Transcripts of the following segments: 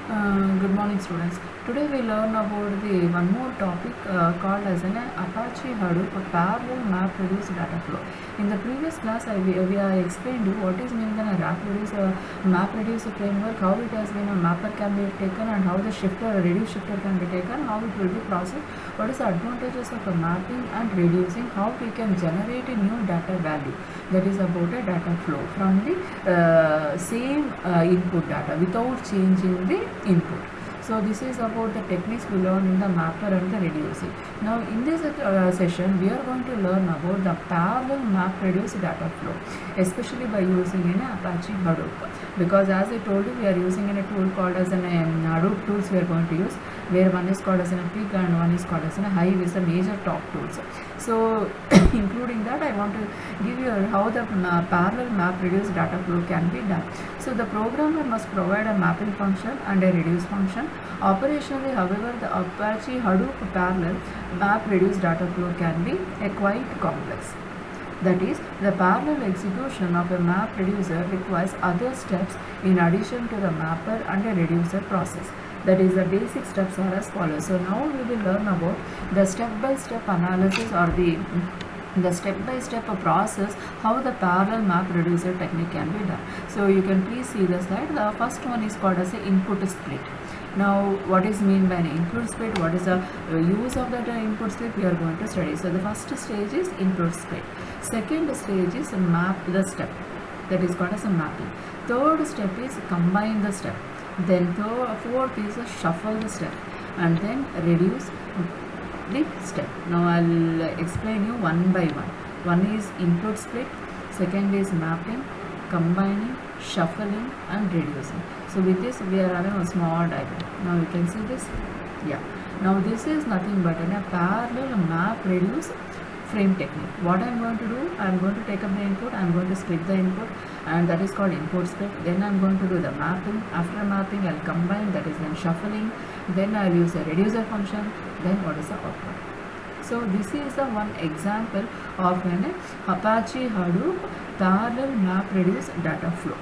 Good morning, students. Today we learn about the one more topic called as an Apache Hadoop parallel map reduce data flow. In the previous class, I explained you what is meant by a map reduce framework, how it has been a mapper can be taken, and how the reduce shifter can be taken, how it will be processed, what is the advantages of a mapping and reducing, how we can generate a new data value, that is about a data flow from the same input data without changing the input. So this is about the techniques we learned in the mapper and the reducing. Now in this session we are going to learn about the parallel map reduce data flow, especially by using an Apache Hadoop, because as I told you we are using in a tool called as an Hadoop tools we are going to use, where one is called as a pig and one is called as a hive is the major top tools. So including that I want to give you how the parallel map reduce data flow can be done. So the programmer must provide a mapping function and a reduce function. Operationally, however, the Apache Hadoop parallel map reduce data flow can be quite complex. That is, the parallel execution of a map reducer requires other steps in addition to the mapper and a reducer process. That is, the basic steps are as follows. So now we will learn about the step-by-step analysis or the step-by-step process how the parallel map reducer technique can be done. So you can please see the slide. The first one is called as a input split. Now what is mean by an input split, what is the use of that input split, we are going to study. So the first stage is input split, second stage is map the step, that is called as a mapping, third step is combine the step, then fourth is shuffle the step, and then reduce the step. Now I'll explain you one by one. One is input split, second is mapping, combining, shuffling and reducing. So with this we are having a small diagram. Now you can see this. Yeah. Now this is nothing but a parallel map reduce frame technique. What I am going to do, I am going to take up the input, I am going to split the input, and that is called input split. Then I am going to do the mapping. After mapping I will combine, that is then shuffling. Then I will use a reducer function. Then what is the output? So this is the one example of an Apache Hadoop parallel map reduce data flow.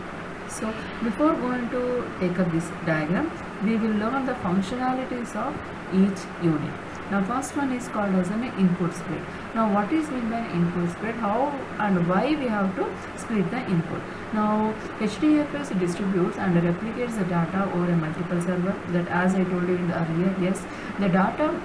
So before going to take up this diagram, we will learn the functionalities of each unit. Now first one is called as an input split. Now what is meant by input split, how and why we have to split the input. Now HDFS distributes and replicates the data over a multiple server, that as I told you in the earlier, yes, the data,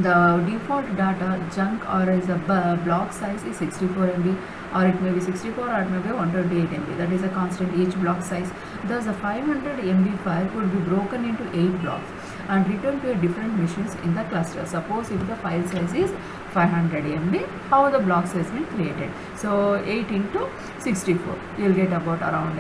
the default data chunk or is a block size is 64 MB, or it may be 64 or it may be 128 MB, that is a constant each block size. Thus a 500 MB file could be broken into 8 blocks and returned to a different machines in the cluster. Suppose if the file size is 500 MB, how the blocks has been created. So 8 into 64, you will get about around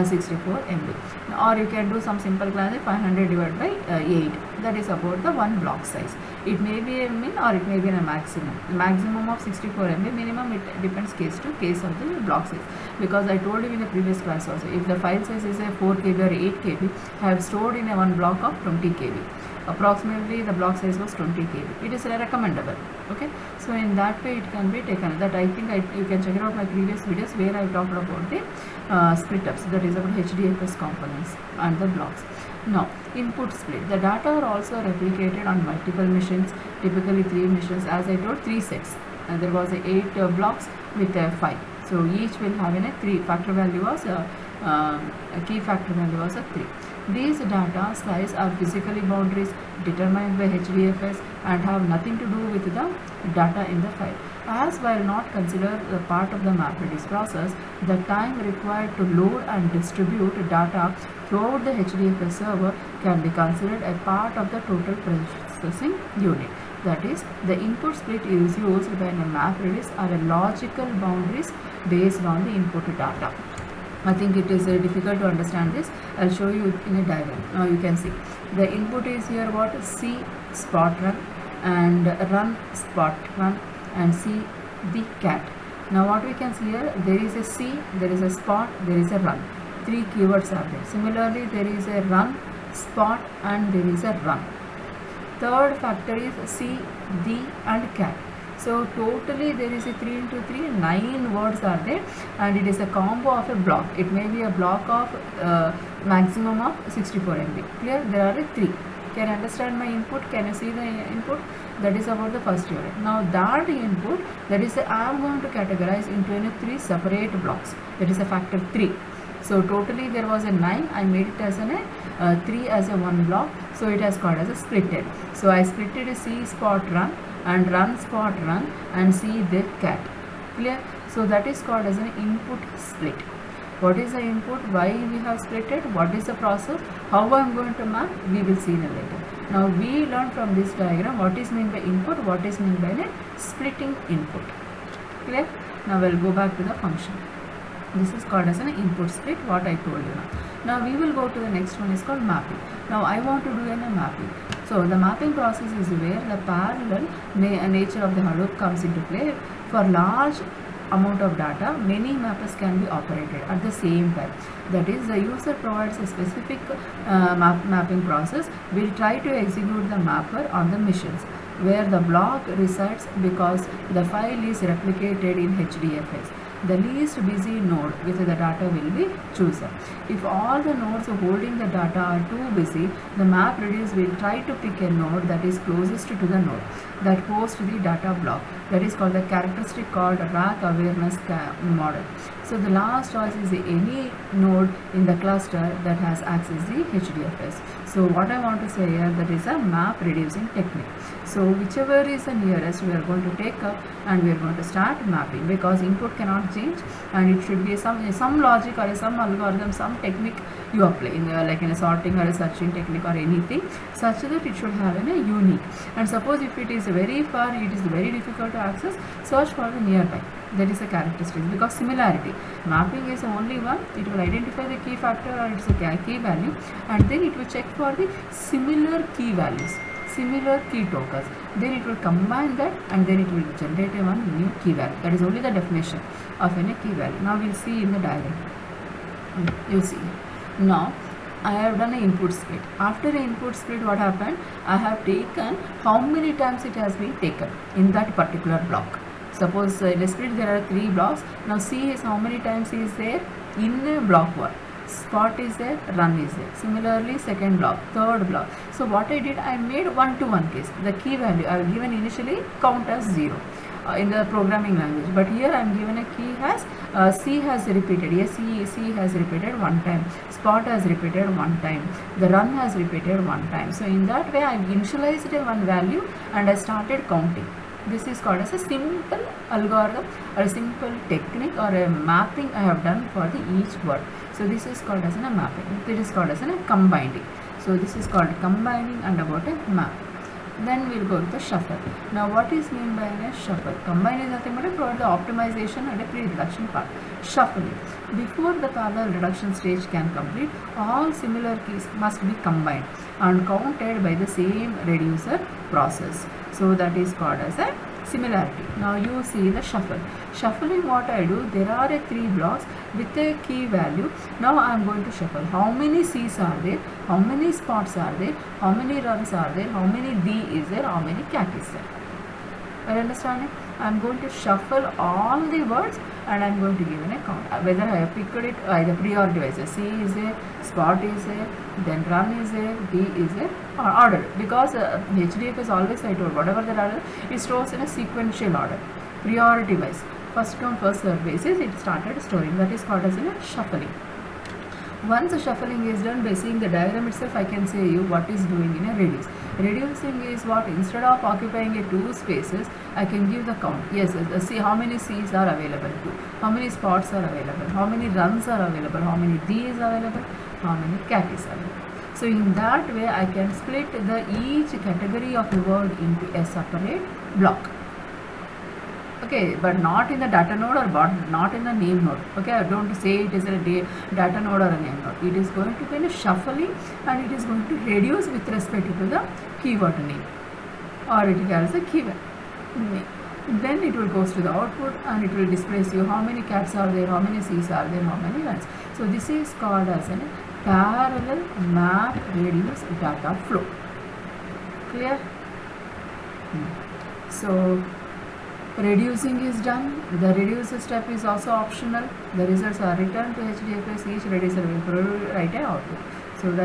64 MB. Or you can do some simple class, 500 divided by 8, that is about the one block size. It may be a min or it may be a maximum. The maximum of 64 MB, minimum it depends case to case of the block size. Because I told you in the previous class also, if the file size is a 4 KB or 8 KB, I have stored in a one block of 20 KB. Approximately the block size was 20 KB. It is recommendable. Okay, so in that way it can be taken. That I think you can check it out my previous videos where I talked about the split ups, that is about HDFS components and the blocks. Now input split, the data are also replicated on multiple machines, typically 3 machines, as I told 3 sets, and there was 8 blocks with 5. So each will have a 3 factor value was a key factor value was a 3. These data size are physically boundaries determined by HDFS and have nothing to do with the data in the file. As while not considered a part of the map reduce process, the time required to load and distribute data throughout the HDFS server can be considered a part of the total processing unit. That is, the input split is used when a map reduce are a logical boundaries based on the input data. I think it is difficult to understand this. I'll show you in a diagram. Now you can see the input is here what, C spot run and run spot run and C the cat. Now what we can see here, there is a C, there is a spot, there is a run. 3 keywords are there. Similarly, there is a run, spot and there is a run. Third factor is C, the and cat. So totally there is a 3 into 3, 9 words are there, and it is a combo of a block. It may be a block of maximum of 64 MB. Clear? There are 3. Can you understand my input? Can you see the input? That is about the first unit. Now that input, that is I am going to categorize into 3 separate blocks. That is a factor 3. So totally there was a 9. I made it as a 3 as a one block. So it has called as a splitted. So I splitted a C spot run and run spot run and C the cat. Clear? So that is called as an input split. What is the input? Why we have splitted? What is the process? How I am going to map? We will see in a later. Now we learn from this diagram what is meant by input, what is meant by a splitting input. Clear? Now we'll go back to the function. This is called as an input split, what I told you now. Now we will go to the next one, is called mapping. Now I want to do a mapping. So the mapping process is where the parallel nature of the Hadoop comes into play. For large amount of data, many mappers can be operated at the same time. That is, the user provides a specific mapping process. Will try to execute the mapper on the machines where the block resides because the file is replicated in HDFS. The least busy node with the data will be chosen. If all the nodes holding the data are too busy, the map reduce will try to pick a node that is closest to the node that hosts the data block. That is called the characteristic called rack awareness model. So the last choice is any node in the cluster that has access the HDFS. So what I want to say here, that is a map reducing technique. So whichever is the nearest, we are going to take up and we are going to start mapping, because input cannot change and it should be some logic or some algorithm, some technique you apply in like in a sorting or a searching technique or anything, such that it should have a unique. And suppose if it is very far, it is very difficult to access, search for the nearby. That is a characteristic, because similarity. Mapping is only one. It will identify the key factor or its a key value, and then it will check for the similar key values, similar key tokens. Then it will combine that and then it will generate a one new key value. That is only the definition of any key value. Now we will see in the diagram. You see. Now I have done an input split. After the input split, what happened? I have taken how many times it has been taken in that particular block. Suppose in a split there are 3 blocks. Now C is how many times is there in block 1. Spot is there, run is there. Similarly, second block, third block. So what I did, I made 1-to-1 case. The key value I have given initially count as 0 in the programming language. But here I am given a key has C has repeated. Yes, C has repeated 1 time. Spot has repeated 1 time. The run has repeated 1 time. So in that way, I initialized one value and I started counting. This is called as a simple algorithm or a simple technique or a mapping I have done for the each word. So this is called as a mapping. This is called as a combining. So this is called combining and about a map. Then we will go to the shuffle. Now what is meant by a shuffle? Combine is nothing but provide the optimization and a pre-reduction part. Shuffling. Before the parallel reduction stage can complete, all similar keys must be combined and counted by the same reducer process. So that is called as a similarity. Now you see the shuffle. Shuffling, what I do, there are 3 blocks with a key value. Now I am going to shuffle. How many C's are there? How many spots are there? How many runs are there? How many D is there? How many cat is there? Are you understanding? I am going to shuffle all the words and I am going to give an account. Whether I have picked it either priority wise, C is there, spot is there, then run is there, D is there, or order. Because HDFS always I told whatever the order, it stores in a sequential order, priority wise. First come first serve basis, it started storing. That is called as a shuffling. Once the shuffling is done, by seeing the diagram itself, I can say you what is doing in a reduce. Reducing is what, instead of occupying a 2 spaces, I can give the count. Yes, see how many C's are available to, how many spots are available, how many runs are available, how many D is available, how many cat is available. So in that way, I can split each category of the word into a separate block. Okay, but not in the data node or not in the name node. Okay, I don't say it is a data node or a name node. It is going to be in a shuffling and it is going to reduce with respect to the keyword name, or it has a keyword name. Then it will goes to the output and it will display you how many cats are there, how many C's are there, how many runs. So this is called as a parallel map reduce data flow. Clear? So Reducing is done. The reduce step is also optional. The results are returned to HDFS. Each reducer will write an output. So that